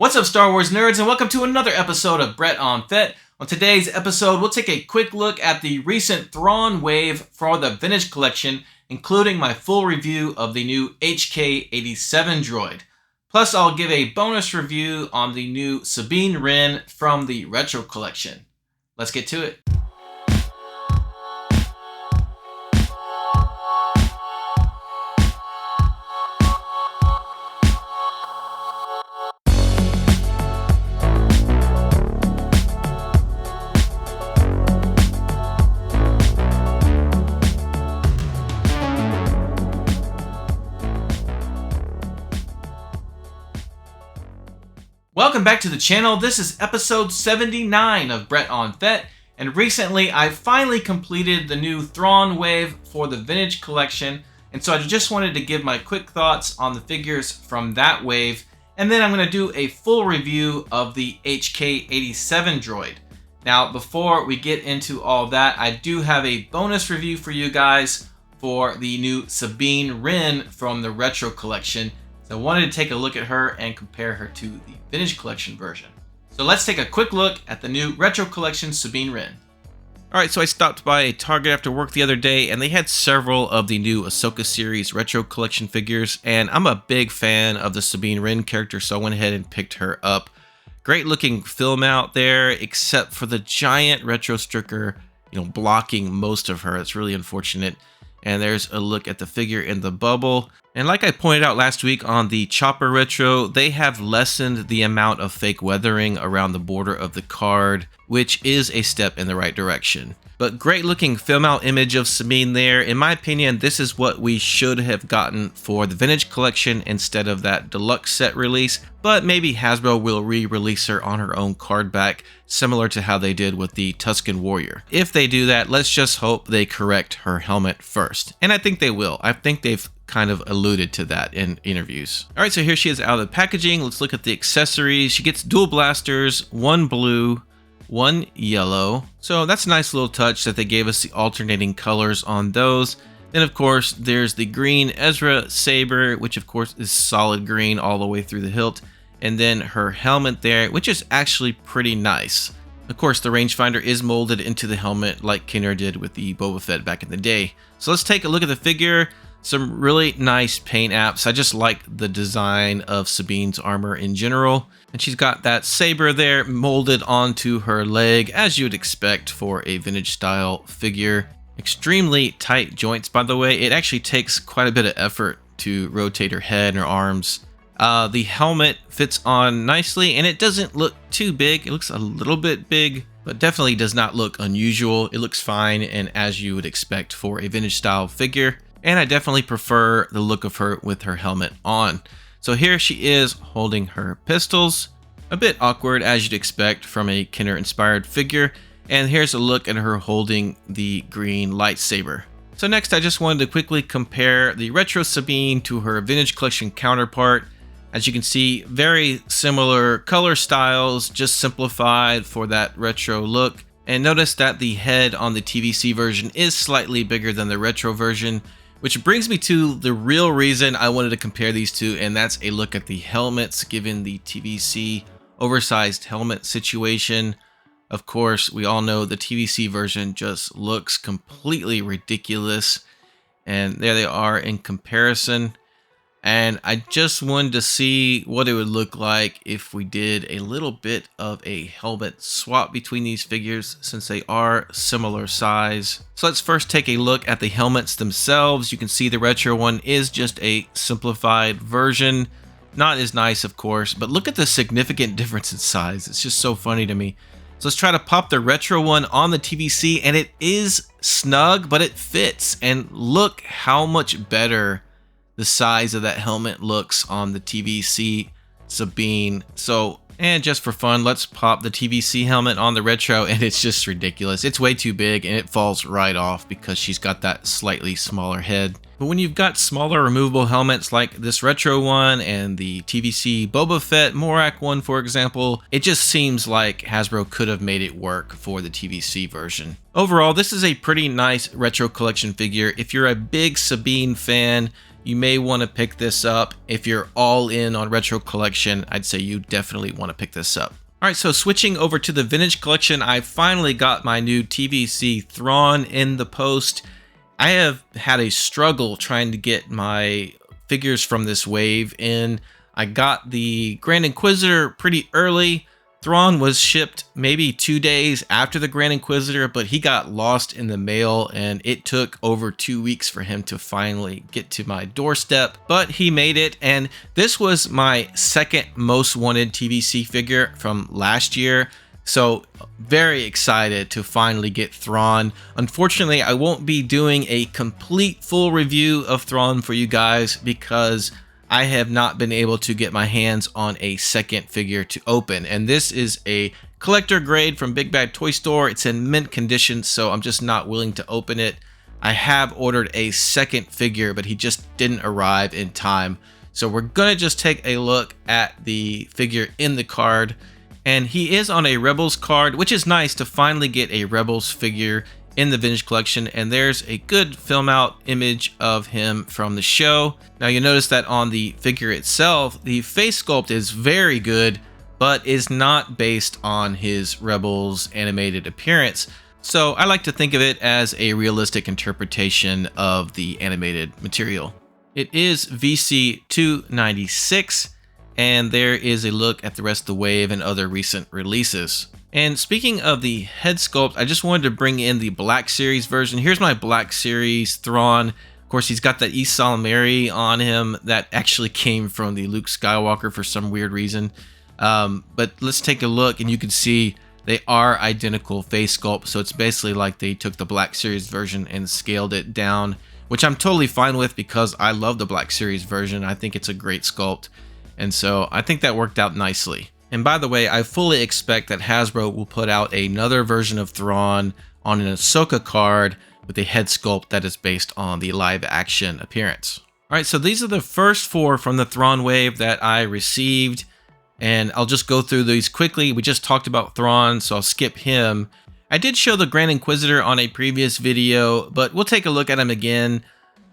What's up, Star Wars nerds, and welcome to another episode of Brett on Fett. On today's episode, we'll take a quick look at the recent Thrawn Wave for the Vintage Collection, including my full review of the new HK-87 Droid. Plus, I'll give a bonus review on the new Sabine Ren from the Retro Collection. Let's get to it. Welcome back to the channel. This is episode 79 of Brett on Fett, and recently I finally completed the new Thrawn Wave for the Vintage Collection, and so I just wanted to give my quick thoughts on the figures from that wave, and then I'm going to do a full review of the HK-87 Droid. Now, before we get into all that, I do have a bonus review for you guys for the new Sabine Ren from the Retro Collection. So I wanted to take a look at her and compare her to the Vintage Collection version. So let's take a quick look at the new Retro Collection Sabine Ren. Alright, so I stopped by a Target after work the other day, and they had several of the new Ahsoka series Retro Collection figures, and I'm a big fan of the Sabine Ren character, so I went ahead and picked her up. Great looking film out there, except for the giant retro sticker, blocking most of her. It's really unfortunate. And there's a look at the figure in the bubble. And like I pointed out last week on the Chopper Retro, they have lessened the amount of fake weathering around the border of the card, which is a step in the right direction. But great looking film out image of Sabine there. In my opinion, this is what we should have gotten for the Vintage Collection instead of that deluxe set release. But maybe Hasbro will re-release her on her own card back, similar to how they did with the Tusken Warrior. If they do that, let's just hope they correct her helmet first. And I think they will. I think they've kind of alluded to that in interviews. All right, so here she is out of the packaging. Let's look at the accessories. She gets dual blasters, one blue, one yellow. So that's a nice little touch that they gave us the alternating colors on those. Then of course there's the green Ezra saber, which of course is solid green all the way through the hilt. And then her helmet there, which is actually pretty nice. Of course, the rangefinder is molded into the helmet like Kenner did with the Boba Fett back in the day. So let's take a look at the figure. Some really nice paint apps. I just like the design of Sabine's armor in general. And she's got that saber there molded onto her leg, as you would expect for a vintage style figure. Extremely tight joints, by the way. It actually takes quite a bit of effort to rotate her head and her arms. The helmet fits on nicely, and it doesn't look too big. It looks a little bit big, but definitely does not look unusual. It looks fine and as you would expect for a vintage style figure. And I definitely prefer the look of her with her helmet on. So here she is holding her pistols. A bit awkward as you'd expect from a Kenner inspired figure. And here's a look at her holding the green lightsaber. So next I just wanted to quickly compare the Retro Sabine to her Vintage Collection counterpart. As you can see, very similar color styles, just simplified for that retro look. And notice that the head on the TVC version is slightly bigger than the retro version, which brings me to the real reason I wanted to compare these two, and that's a look at the helmets given the TVC oversized helmet situation. Of course, we all know the TVC version just looks completely ridiculous, and there they are in comparison. And I just wanted to see what it would look like if we did a little bit of a helmet swap between these figures, since they are similar size. So let's first take a look at the helmets themselves. You can see the retro one is just a simplified version. Not as nice, of course, but look at the significant difference in size. It's just so funny to me. So let's try to pop the retro one on the TVC, and it is snug, but it fits. And look how much better the size of that helmet looks on the TVC Sabine. So, and just for fun, let's pop the TVC helmet on the retro, and it's just ridiculous. It's way too big and it falls right off because she's got that slightly smaller head. But when you've got smaller removable helmets like this retro one and the TVC Boba Fett Morak one, for example, it just seems like Hasbro could have made it work for the TVC version. Overall, this is a pretty nice retro collection figure. If you're a big Sabine fan, you may want to pick this up. If you're all in on retro collection, I'd say you definitely want to pick this up. Alright, so switching over to the vintage collection, I finally got my new TVC Thrawn in the post. I have had a struggle trying to get my figures from this wave in. I got the Grand Inquisitor pretty early. Thrawn was shipped maybe 2 days after the Grand Inquisitor, but he got lost in the mail and it took over 2 weeks for him to finally get to my doorstep, but he made it. And this was my second most wanted TVC figure from last year. So very excited to finally get Thrawn. Unfortunately, I won't be doing a complete full review of Thrawn for you guys because I have not been able to get my hands on a second figure to open. And this is a collector grade from Big Bad Toy Store. It's in mint condition, so I'm just not willing to open it. I have ordered a second figure, but he just didn't arrive in time. So we're gonna just take a look at the figure in the card. And he is on a Rebels card, which is nice to finally get a Rebels figure in the vintage collection. And there's a good film out image of him from the show. Now you'll notice that on the figure itself, the face sculpt is very good, but is not based on his Rebels animated appearance. So I like to think of it as a realistic interpretation of the animated material. It is VC 296, and there is a look at the rest of the wave and other recent releases. And speaking of the head sculpt, I just wanted to bring in the Black Series version. Here's my Black Series Thrawn. Of course, he's got that East Salamary on him that actually came from the Luke Skywalker for some weird reason. But let's take a look, and you can see they are identical face sculpt. So it's basically like they took the Black Series version and scaled it down, which I'm totally fine with because I love the Black Series version. I think it's a great sculpt. And so I think that worked out nicely. And by the way, I fully expect that Hasbro will put out another version of Thrawn on an Ahsoka card with a head sculpt that is based on the live action appearance. All right, so these are the first 4 from the Thrawn Wave that I received, and I'll just go through these quickly. We just talked about Thrawn, so I'll skip him. I did show the Grand Inquisitor on a previous video, but we'll take a look at him again.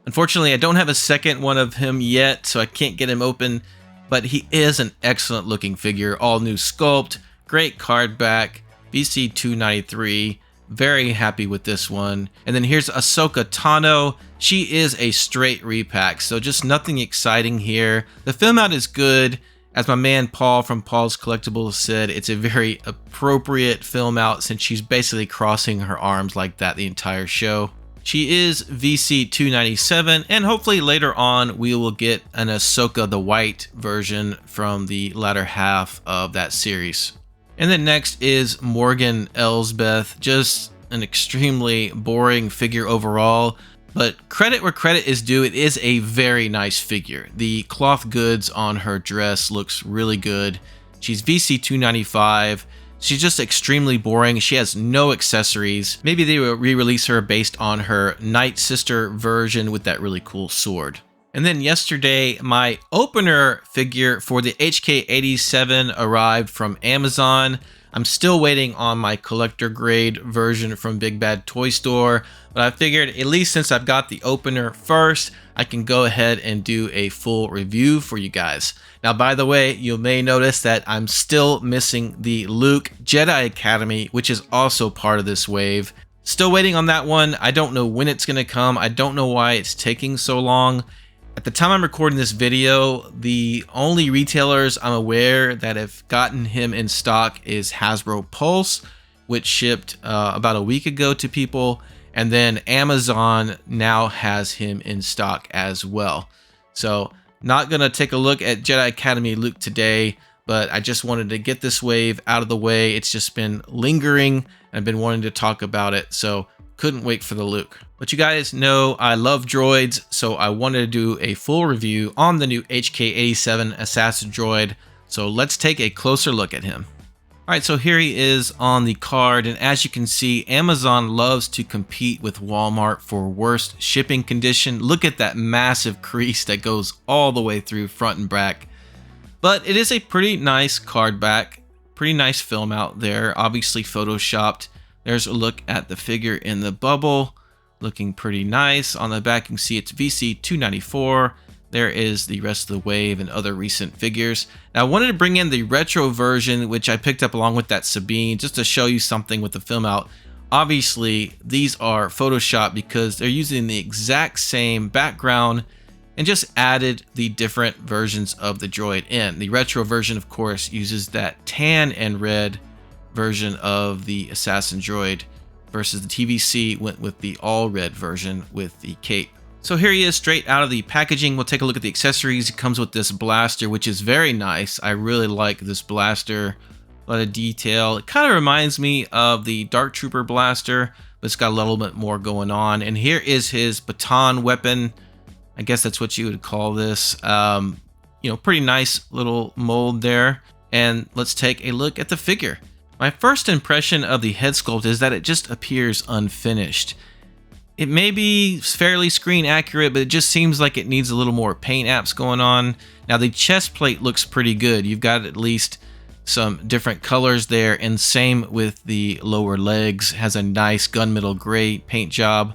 Unfortunately, I don't have a second one of him yet, so I can't get him open. But he is an excellent looking figure, all new sculpt, great card back, VC 293, very happy with this one. And then here's Ahsoka Tano. She is a straight repack, so just nothing exciting here. The film out is good. As my man Paul from Paul's Collectibles said, it's a very appropriate film out since she's basically crossing her arms like that the entire show. She is VC 297, and hopefully later on we will get an Ahsoka the White version from the latter half of that series. And then next is Morganelsbeth, just an extremely boring figure overall, but credit where credit is due, it is a very nice figure. The cloth goods on her dress looks really good. She's VC 295. She's just extremely boring. She has no accessories. Maybe they will re-release her based on her Night Sister version with that really cool sword. And then yesterday, my opener figure for the HK-87 arrived from Amazon. I'm still waiting on my collector grade version from Big Bad Toy Store, but I figured at least since I've got the opener first, I can go ahead and do a full review for you guys. Now, by the way, you may notice that I'm still missing the Luke Jedi Academy, which is also part of this wave. Still waiting on that one. I don't know when it's going to come. I don't know why it's taking so long. At the time I'm recording this video, the only retailers I'm aware that have gotten him in stock is Hasbro Pulse, which shipped about a week ago to people, and then Amazon now has him in stock as well. So not gonna take a look at Jedi Academy Luke today, but I just wanted to get this wave out of the way. It's just been lingering, and I've been wanting to talk about it, so couldn't wait for the Luke. But you guys know I love droids, so I wanted to do a full review on the new HK-87 Assassin Droid. So let's take a closer look at him. Alright, so here he is on the card, and as you can see, Amazon loves to compete with Walmart for worst shipping condition. Look at that massive crease that goes all the way through front and back. But it is a pretty nice card back, pretty nice film out there, obviously photoshopped. There's a look at the figure in the bubble. looking pretty nice. On the back, you can see it's VC294. There is the rest of the wave and other recent figures. Now, I wanted to bring in the retro version, which I picked up along with that Sabine, just to show you something with the film out. Obviously, these are Photoshop because they're using the exact same background and just added the different versions of the droid in. The retro version, of course, uses that tan and red version of the Assassin Droid versus the TVC went with the all red version with the cape. So here he is straight out of the packaging. We'll take a look at the accessories. It comes with this blaster, which is very nice. I really like this blaster. A lot of detail. It kind of reminds me of the Dark Trooper blaster, but it's got a little bit more going on. And here is his baton weapon. I guess that's what you would call this. You know, pretty nice little mold there. And let's take a look at the figure. My first impression of the head sculpt is that it just appears unfinished. It may be fairly screen accurate, but it just seems like it needs a little more paint apps going on. Now the chest plate looks pretty good. You've got at least some different colors there, and same with the lower legs. Has a nice gunmetal gray paint job.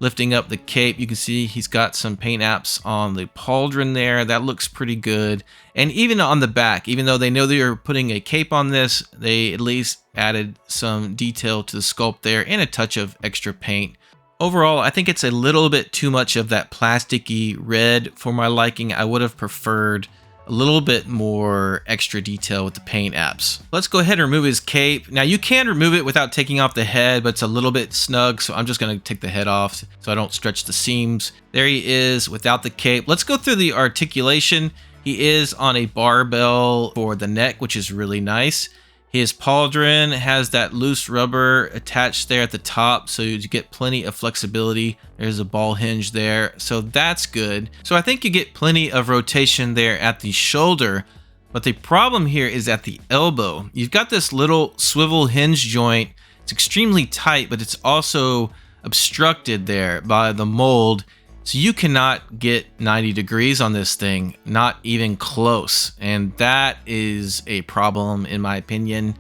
Lifting up the cape, you can see he's got some paint apps on the pauldron there. That looks pretty good. And even on the back, even though they know they're putting a cape on this, they at least added some detail to the sculpt there and a touch of extra paint. Overall, I think it's a little bit too much of that plasticky red for my liking. I would have preferred a little bit more extra detail with the paint apps. Let's go ahead and remove his cape. Now you can remove it without taking off the head, but it's a little bit snug, so I'm just gonna take the head off so I don't stretch the seams. There he is without the cape. Let's go through the articulation. He is on a barbell for the neck, which is really nice. His pauldron has that loose rubber attached there at the top, so you get plenty of flexibility. There's a ball hinge there, so that's good. So I think you get plenty of rotation there at the shoulder, but the problem here is at the elbow. You've got this little swivel hinge joint. It's extremely tight, but it's also obstructed there by the mold. So you cannot get 90 degrees on this thing, not even close. And that is a problem in my opinion.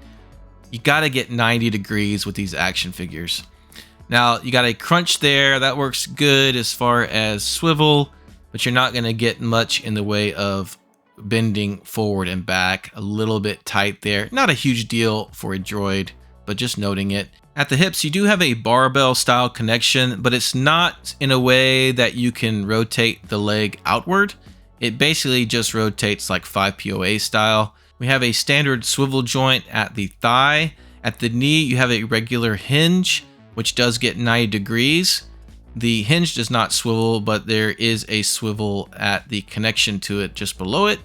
You gotta get 90 degrees with these action figures. Now you got a crunch there, that works good as far as swivel, but you're not gonna get much in the way of bending forward and back. A little bit tight there. Not a huge deal for a droid, but just noting it. At the hips, you do have a barbell style connection, but it's not in a way that you can rotate the leg outward. It basically just rotates like 5 POA style. We have a standard swivel joint at the thigh. At the knee, you have a regular hinge, which does get 90 degrees. The hinge does not swivel, but there is a swivel at the connection to it just below it.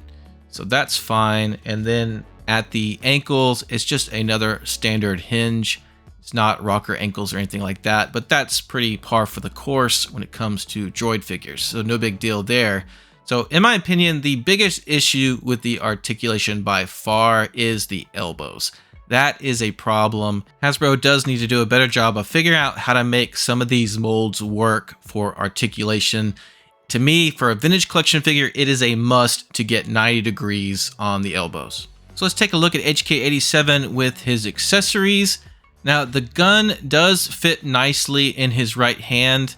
So that's fine. And then at the ankles, it's just another standard hinge. It's not rocker ankles or anything like that, but that's pretty par for the course when it comes to droid figures, so no big deal there. So in my opinion, the biggest issue with the articulation by far is the elbows. That is a problem. Hasbro does need to do a better job of figuring out how to make some of these molds work for articulation. To me, for a vintage collection figure, it is a must to get 90 degrees on the elbows. So let's take a look at HK-87 with his accessories. Now, the gun does fit nicely in his right hand,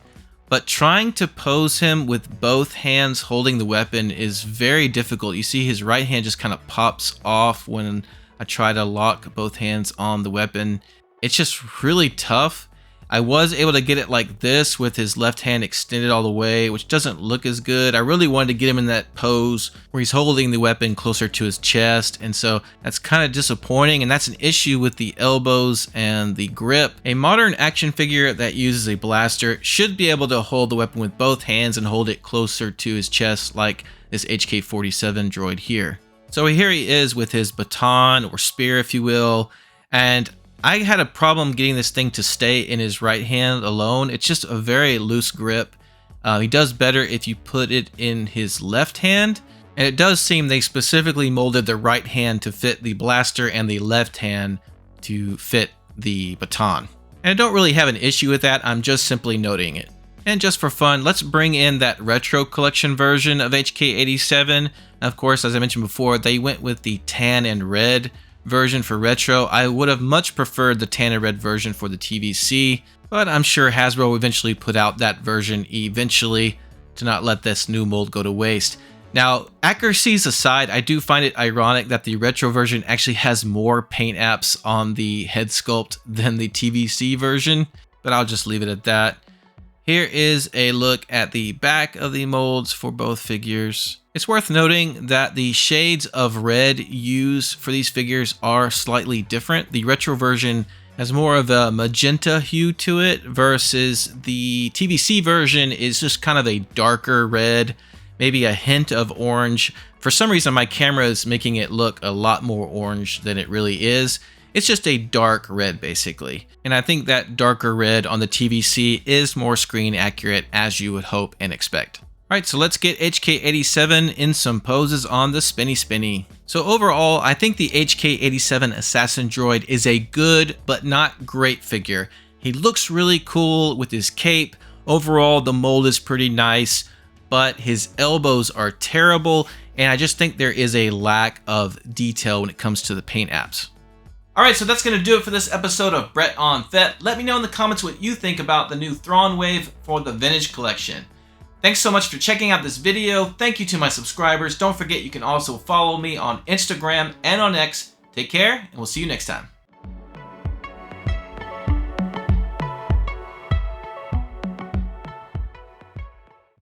but trying to pose him with both hands holding the weapon is very difficult. You see his right hand just kind of pops off when I try to lock both hands on the weapon. It's just really tough. I was able to get it like this with his left hand extended all the way, which doesn't look as good. I really wanted to get him in that pose where he's holding the weapon closer to his chest, and so that's kind of disappointing, and that's an issue with the elbows and the grip. A modern action figure that uses a blaster should be able to hold the weapon with both hands and hold it closer to his chest like this HK-87 droid here. So here he is with his baton or spear, if you will, and I had a problem getting this thing to stay in his right hand alone. It's just a very loose grip. He does better if you put it in his left hand. And it does seem they specifically molded the right hand to fit the blaster and the left hand to fit the baton. And I don't really have an issue with that. I'm just simply noting it. And just for fun, let's bring in that retro collection version of HK-87. Of course, as I mentioned before, they went with the tan and red version for Retro. I would have much preferred the Tanner Red version for the TVC, but I'm sure Hasbro will eventually put out that version eventually to not let this new mold go to waste. Now, accuracies aside, I do find it ironic that the Retro version actually has more paint apps on the head sculpt than the TVC version, but I'll just leave it at that. Here is a look at the back of the molds for both figures. It's worth noting that the shades of red used for these figures are slightly different. The Retro version has more of a magenta hue to it versus the TVC version is just kind of a darker red, maybe a hint of orange. For some reason, my camera is making it look a lot more orange than it really is. It's just a dark red, basically. And I think that darker red on the TVC is more screen accurate, as you would hope and expect. All right, so let's get HK-87 in some poses on the spinny. So overall, I think the HK-87 Assassin Droid is a good but not great figure. He looks really cool with his cape. Overall, the mold is pretty nice, but his elbows are terrible, and I just think there is a lack of detail when it comes to the paint apps. Alright, so that's going to do it for this episode of Brett on Fett. Let me know in the comments what you think about the new Thrawn Wave for the Vintage Collection. Thanks so much for checking out this video. Thank you to my subscribers. Don't forget you can also follow me on Instagram and on X. Take care, and we'll see you next time.